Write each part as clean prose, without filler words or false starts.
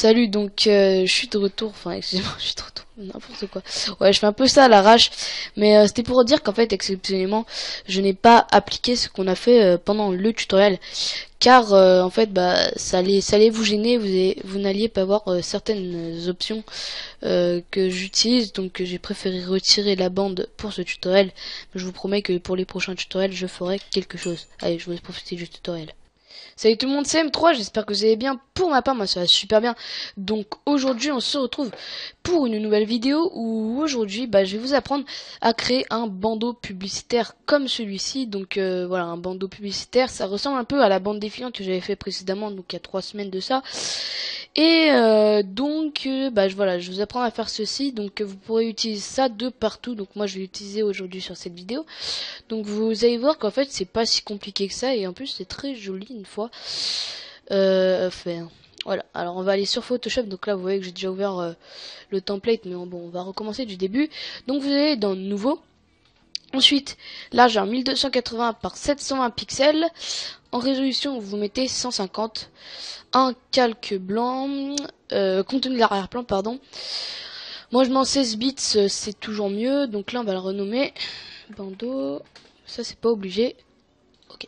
Salut, donc je suis de retour, enfin excusez-moi, je suis de retour, n'importe quoi. Ouais, je fais un peu ça à l'arrache, mais c'était pour dire qu'en fait, exceptionnellement, je n'ai pas appliqué ce qu'on a fait pendant le tutoriel, car en fait, bah, ça allait vous gêner, vous n'alliez pas voir certaines options que j'utilise, donc j'ai préféré retirer la bande pour ce tutoriel. Mais je vous promets que pour les prochains tutoriels, je ferai quelque chose. Allez, je vous laisse profiter du tutoriel. Salut tout le monde, c'est M3, j'espère que vous allez bien. Pour ma part, moi ça va super bien. Donc aujourd'hui on se retrouve pour une nouvelle vidéo où aujourd'hui je vais vous apprendre à créer un bandeau publicitaire comme celui-ci. Donc voilà, un bandeau publicitaire, ça ressemble un peu à la bande défilante que j'avais fait précédemment, donc il y a 3 semaines de ça. Et voilà, je vous apprends à faire ceci. Donc vous pourrez utiliser ça de partout. Donc moi je vais l'utiliser aujourd'hui sur cette vidéo. Donc vous allez voir qu'en fait c'est pas si compliqué que ça, et en plus c'est très joli une fois fait. Voilà, alors on va aller sur Photoshop. Donc là vous voyez que j'ai déjà ouvert le template, mais bon, on va recommencer du début. Donc vous allez dans nouveau. Ensuite, largeur 1280 par 720 pixels. En résolution, vous mettez 150. Un calque blanc, contenu de l'arrière-plan, pardon. Moi je mets en 16 bits, c'est toujours mieux. Donc là on va le renommer bandeau. Ça c'est pas obligé. Ok.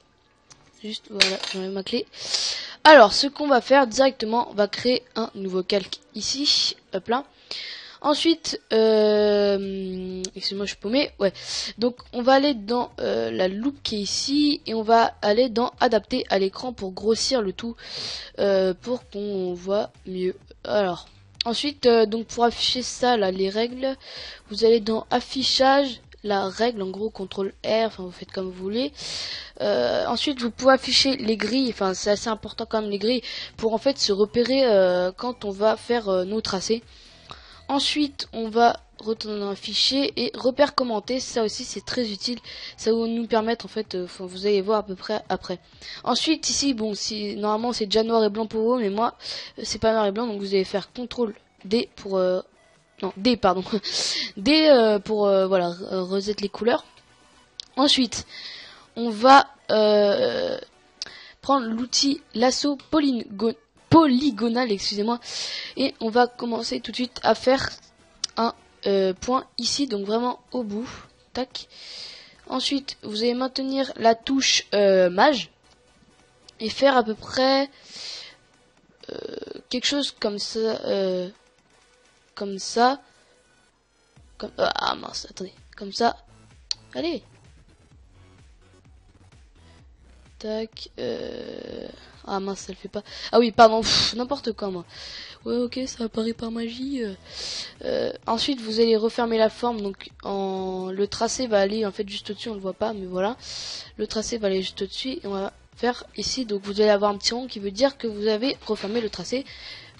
Juste voilà, j'enlève ma clé. Alors ce qu'on va faire directement, on va créer un nouveau calque ici. Hop là. Ensuite, excusez-moi, je suis paumé. Ouais. Donc on va aller dans la loupe qui est ici, et on va aller dans adapter à l'écran pour grossir le tout, pour qu'on voit mieux. Alors ensuite, donc pour afficher ça là, les règles, vous allez dans affichage, la règle, en gros CTRL R, enfin vous faites comme vous voulez. Ensuite vous pouvez afficher les grilles, enfin c'est assez important quand même les grilles, pour en fait se repérer quand on va faire nos tracés. Ensuite on va retourner dans un fichier et repère commenter, ça aussi c'est très utile, ça va nous permettre en fait, vous allez voir à peu près après. Ensuite ici, bon, si normalement c'est déjà noir et blanc pour vous, mais moi c'est pas noir et blanc, donc vous allez faire CTRL D pour non, D pardon, D pour voilà, reset les couleurs. Ensuite on va prendre l'outil lasso polygonal, excusez-moi, et on va commencer tout de suite à faire un point ici, donc vraiment au bout. Tac. Ensuite, vous allez maintenir la touche mage et faire à peu près quelque chose comme ça, comme ça, comme ah mince, attendez, comme ça. Allez. Tac. Ah mince, ça le fait pas. Ah oui, pardon, n'importe quoi moi. Ouais, ok, ça apparaît par magie. Ensuite, vous allez refermer la forme. Donc, le tracé va aller en fait juste au-dessus. On le voit pas, mais voilà. Le tracé va aller juste au-dessus. Et on va faire ici. Donc, vous allez avoir un petit rond qui veut dire que vous avez refermé le tracé.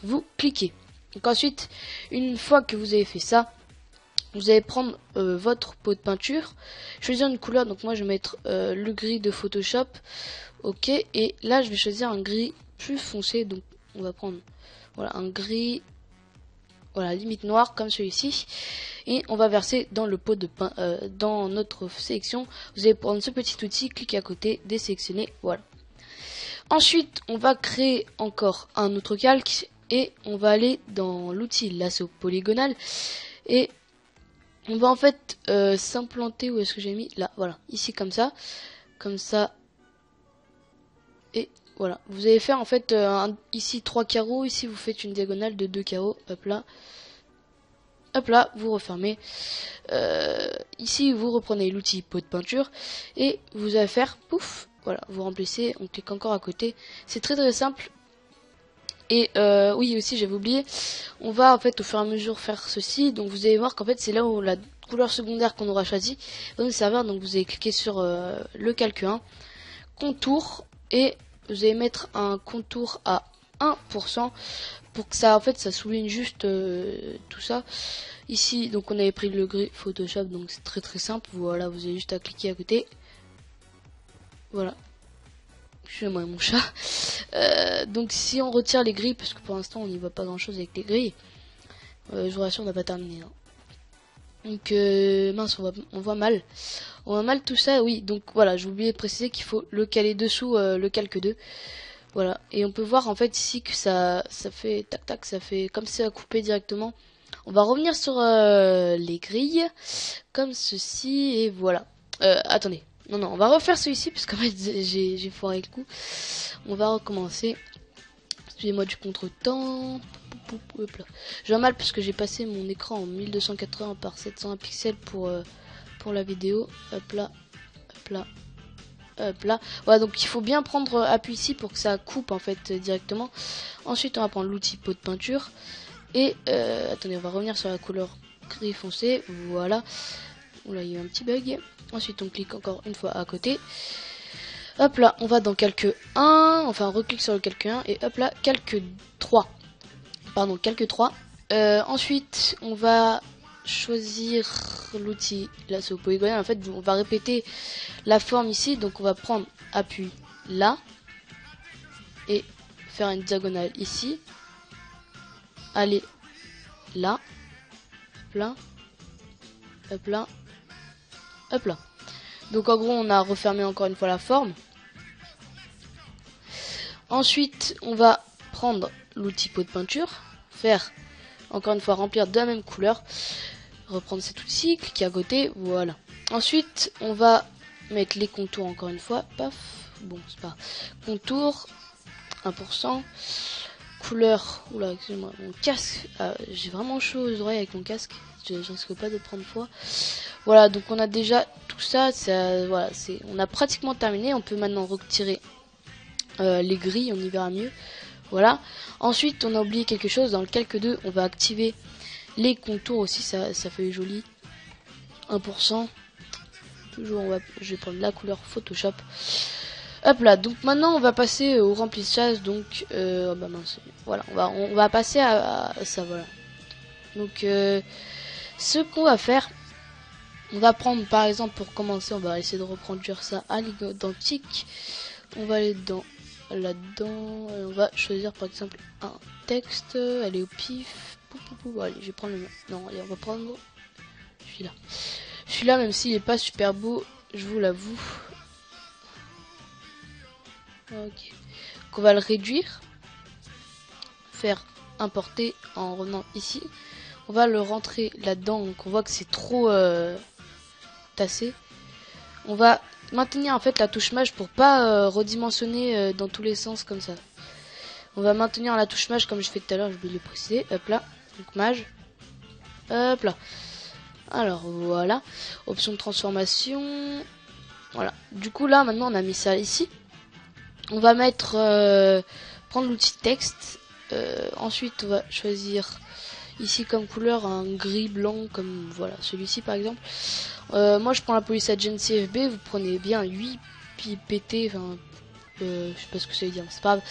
Vous cliquez. Donc ensuite, une fois que vous avez fait ça, vous allez prendre votre pot de peinture, choisir une couleur. Donc moi je vais mettre le gris de Photoshop. Ok, et là je vais choisir un gris plus foncé. Donc on va prendre voilà un gris, voilà, limite noir comme celui-ci, et on va verser dans le pot de pain, dans notre sélection. Vous allez prendre ce petit outil, cliquer à côté, désélectionner, voilà. Ensuite on va créer encore un autre calque, et on va aller dans l'outil lasso polygonal, et on va en fait s'implanter. Où est-ce que j'ai mis? Là, voilà, ici comme ça, et voilà. Vous allez faire en fait ici 3 carreaux, ici vous faites une diagonale de 2 carreaux, hop là, vous refermez. Ici vous reprenez l'outil pot de peinture et vous allez faire pouf, voilà, vous remplissez, on clique encore à côté. C'est très très simple. Et oui, aussi j'avais oublié, on va en fait au fur et à mesure faire ceci. Donc vous allez voir qu'en fait c'est là où la couleur secondaire qu'on aura choisi va nous servir. Donc vous allez cliquer sur le calque 1, contour, et vous allez mettre un contour à 1% pour que ça en fait ça souligne juste tout ça. Ici donc on avait pris le gris Photoshop, donc c'est très très simple. Voilà, vous avez juste à cliquer à côté. Voilà. Excusez-moi mon chat. Donc si on retire les grilles, parce que pour l'instant on n'y voit pas grand chose avec les grilles, je vous rassure, on n'a pas terminé hein. Donc mince, on voit mal. On voit mal tout ça, oui. Donc voilà, j'ai oublié de préciser qu'il faut le caler dessous le calque 2. Voilà, et on peut voir en fait ici que ça fait tac tac, ça fait comme si ça a coupé directement. On va revenir sur les grilles comme ceci et voilà. Attendez, non, on va refaire celui-ci parce qu'en fait j'ai foiré le coup. On va recommencer. Excusez-moi du contretemps. J'ai mal parce que j'ai passé mon écran en 1280 par 720 pixels pour la vidéo. Hop là, hop là. Hop là. Voilà, donc il faut bien prendre appui ici pour que ça coupe en fait directement. Ensuite on va prendre l'outil pot de peinture. Et attendez, on va revenir sur la couleur gris foncé. Voilà. Oula, il y a eu un petit bug. Ensuite on clique encore une fois à côté. Hop là, on va dans calque 1. Enfin on reclique sur le calque 1. Et hop là, calque 3. Pardon, calque 3. Ensuite on va choisir l'outil lasso polygonal. En fait on va répéter la forme ici, donc on va prendre appui là et faire une diagonale ici, aller là, hop là, hop là, hop là. Donc en gros on a refermé encore une fois la forme. Ensuite on va prendre l'outil pot de peinture, faire encore une fois remplir de la même couleur, reprendre cet outil, cliquer à côté, voilà. Ensuite on va mettre les contours encore une fois, paf, bon c'est pas, contour 1%, couleur, oula excusez-moi, mon casque, j'ai vraiment chaud aux oreilles avec mon casque, je risque pas de prendre froid. Voilà, donc on a déjà tout ça, voilà, on a pratiquement terminé, on peut maintenant retirer les grilles, on y verra mieux. Voilà, ensuite on a oublié quelque chose, dans le calque 2 on va activer les contours aussi, ça fait joli, 1%. Toujours je vais prendre la couleur Photoshop. Hop là, donc maintenant on va passer au remplissage, donc oh bah mince, voilà, on va passer à ça, voilà. Donc ce qu'on va faire, on va prendre par exemple pour commencer, on va essayer de reproduire ça à l'identique. On va aller là-dedans, on va choisir par exemple un texte, aller au pif, allez, je vais prendre le non, allez, on va prendre celui-là. Celui-là, même s'il est pas super beau, je vous l'avoue. Ok. Donc on va le réduire, faire importer en revenant ici. On va le rentrer là-dedans, donc on voit que c'est trop tassé. On va maintenir en fait la touche mage pour pas redimensionner dans tous les sens comme ça. On va maintenir la touche mage comme je fais tout à l'heure, je vais le préciser. Hop là, donc mage. Hop là. Alors voilà, option de transformation. Voilà. Du coup là maintenant on a mis ça ici. On va mettre prendre l'outil texte. Ensuite on va choisir ici comme couleur un gris blanc comme voilà celui-ci par exemple. Moi je prends la police agency FB, vous prenez bien 8 PT, enfin je sais pas ce que ça veut dire, c'est pas grave.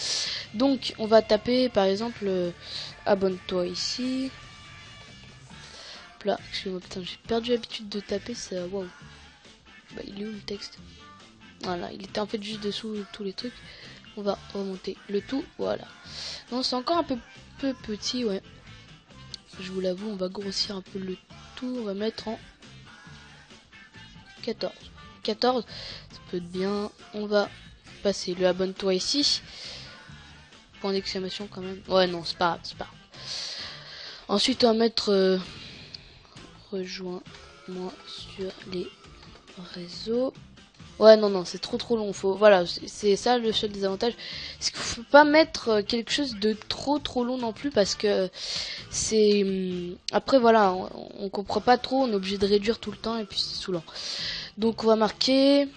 Donc on va taper par exemple abonne-toi ici. Là, excusez-moi, putain, j'ai perdu l'habitude de taper, ça, waouh. Bah, il est où le texte? Voilà, il était en fait juste dessous tous les trucs. On va remonter le tout, voilà. Non, c'est encore un peu petit, ouais. Je vous l'avoue, on va grossir un peu le tout, on va mettre en 14. 14, ça peut être bien. On va passer le abonne-toi ici. Point d'exclamation quand même. Ouais, non, c'est pas grave, c'est pas grave. Ensuite, on va mettre... rejoins-moi sur les réseaux. Ouais, non, c'est trop long. Voilà, c'est ça le seul désavantage. C'est qu'il faut pas mettre quelque chose de trop long non plus parce que c'est. Après, voilà, on comprend pas trop. On est obligé de réduire tout le temps et puis c'est saoulant. Donc, on va marquer.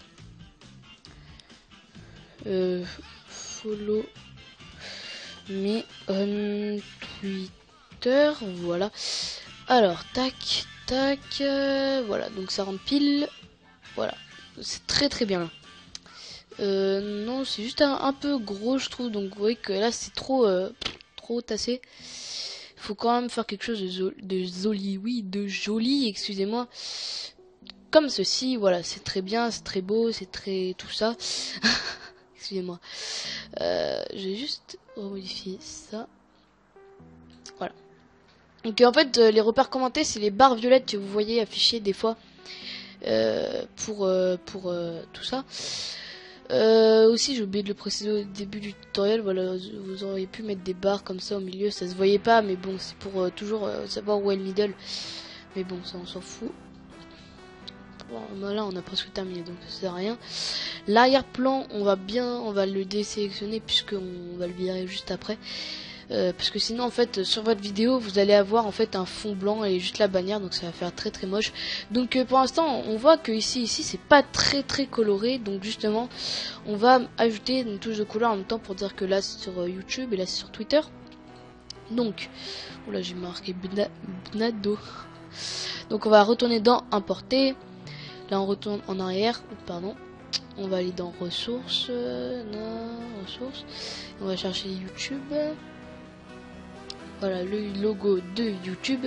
Follow me on Twitter. Voilà. Alors, tac. Voilà, donc ça rentre pile. Voilà, c'est très bien. Non, c'est juste un peu gros, je trouve. Donc, vous voyez que là, c'est trop tassé. Il faut quand même faire quelque chose de joli, excusez-moi. Comme ceci, voilà, c'est très bien, c'est très beau, c'est très tout ça. Excusez-moi. J'ai juste remodifié ça. Voilà. Donc en fait les repères commentés c'est les barres violettes que vous voyez afficher des fois pour tout ça. Aussi j'ai oublié de le préciser au début du tutoriel, voilà, vous auriez pu mettre des barres comme ça au milieu, ça se voyait pas, mais bon, c'est pour toujours savoir où est le middle. Mais bon, ça on s'en fout. Bon, là on a presque terminé, donc ça sert à rien. L'arrière-plan, on va le désélectionner puisqu'on va le virer juste après. Parce que sinon en fait sur votre vidéo vous allez avoir en fait un fond blanc et juste la bannière, donc ça va faire très très moche. Donc pour l'instant on voit que ici c'est pas très coloré, donc justement on va ajouter une touche de couleur en même temps pour dire que là c'est sur YouTube et là c'est sur Twitter. Donc là j'ai marqué Bnado. Donc on va retourner dans importer. Là on retourne en arrière, pardon. On va aller dans ressources, ressources. On va chercher YouTube. Voilà le logo de YouTube.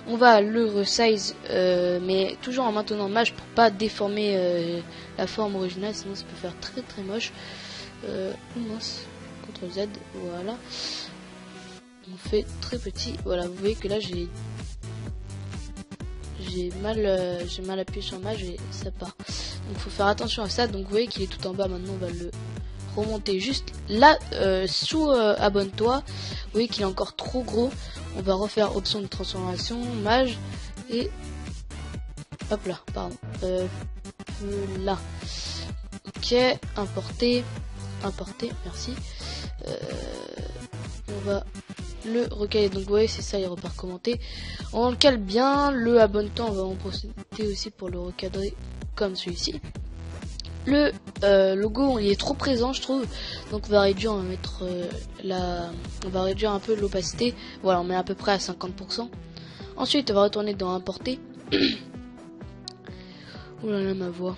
On va le resize, mais toujours en maintenant Maj pour pas déformer la forme originale, sinon ça peut faire très moche. Mince, CTRL Z, voilà. On fait très petit. Voilà, vous voyez que là j'ai mal appuyé sur Maj et ça part. Donc faut faire attention à ça. Donc vous voyez qu'il est tout en bas. Maintenant on va le remonter juste là sous abonne-toi. Vous voyez qu'il est encore trop gros. On va refaire option de transformation, Maj et hop là, pardon. Là. Ok, importer, merci. On va le recaler, donc vous voyez c'est ça, il repart commenté. On le cale bien, le abonne-toi, on va en procéder aussi pour le recadrer comme celui-ci. Le logo il est trop présent je trouve, donc on va réduire, on va mettre on va réduire un peu l'opacité. Voilà, on met à peu près à 50%. Ensuite on va retourner dans importer. Oh là là ma voix.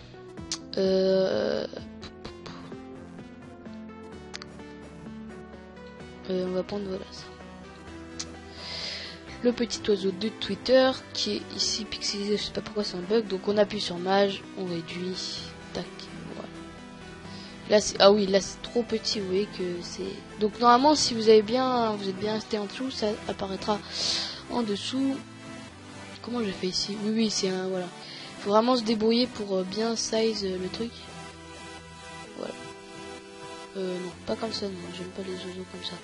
On va prendre voilà ça. Le petit oiseau de Twitter qui est ici pixelisé, je sais pas pourquoi c'est un bug, donc on appuie sur Maj, on réduit, tac, voilà. Là c'est, ah oui, là c'est trop petit, vous voyez que c'est, donc normalement si vous êtes bien resté en dessous, ça apparaîtra en dessous. Comment j'ai fait ici? Oui c'est un, voilà, faut vraiment se débrouiller pour bien size le truc. Voilà. Non, pas comme ça, non, j'aime pas les oiseaux comme ça.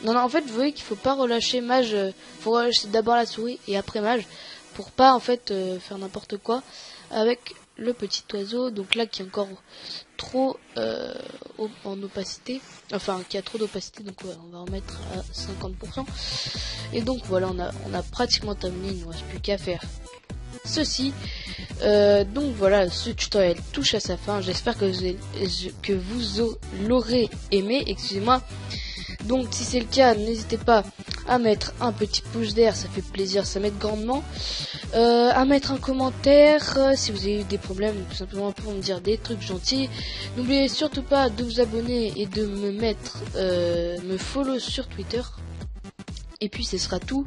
Non, en fait, vous voyez qu'il faut pas relâcher Maj, faut relâcher d'abord la souris et après Maj, pour pas en fait faire n'importe quoi avec le petit oiseau, donc là qui est encore trop en opacité, enfin qui a trop d'opacité, donc ouais, on va remettre à 50%, et donc voilà, on a pratiquement terminé, il ne nous reste plus qu'à faire ceci. Donc voilà, ce tutoriel touche à sa fin, j'espère que vous l'aurez aimé, excusez-moi. Donc si c'est le cas, n'hésitez pas à mettre un petit pouce vert, ça fait plaisir, ça m'aide grandement. À mettre un commentaire si vous avez eu des problèmes, tout simplement pour me dire des trucs gentils. N'oubliez surtout pas de vous abonner et de me mettre, me follow sur Twitter. Et puis ce sera tout.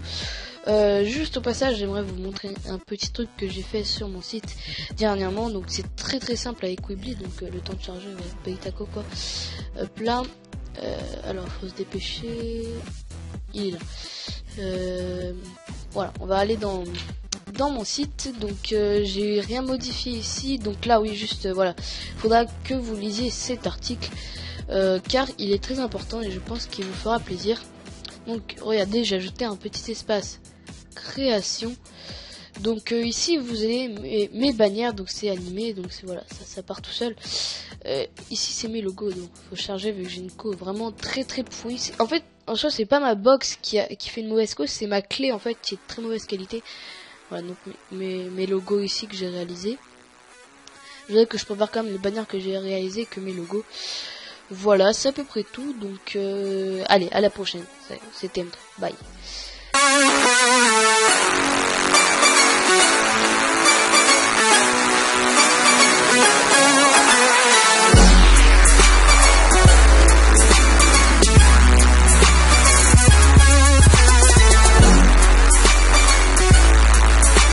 Juste au passage, j'aimerais vous montrer un petit truc que j'ai fait sur mon site dernièrement. Donc c'est très simple avec Weebly, donc le temps de charger va être paytaco quoi. Plein. Alors faut se dépêcher. Il est là. Voilà, on va aller dans mon site. Donc j'ai rien modifié ici. Donc là oui, juste voilà, faudra que vous lisiez cet article car il est très important et je pense qu'il vous fera plaisir. Donc regardez, j'ai ajouté un petit espace création. Donc ici vous avez mes bannières, donc c'est animé, donc c'est voilà, ça part tout seul. Ici c'est mes logos, donc faut charger vu que j'ai une co vraiment très pourrie. En fait en soi c'est pas ma box qui fait une mauvaise cause, c'est ma clé en fait qui est de très mauvaise qualité. Voilà, donc mes logos ici que j'ai réalisé. Je dirais que je préfère quand même les bannières que j'ai réalisées que mes logos. Voilà, c'est à peu près tout, donc allez, à la prochaine. C'était bye.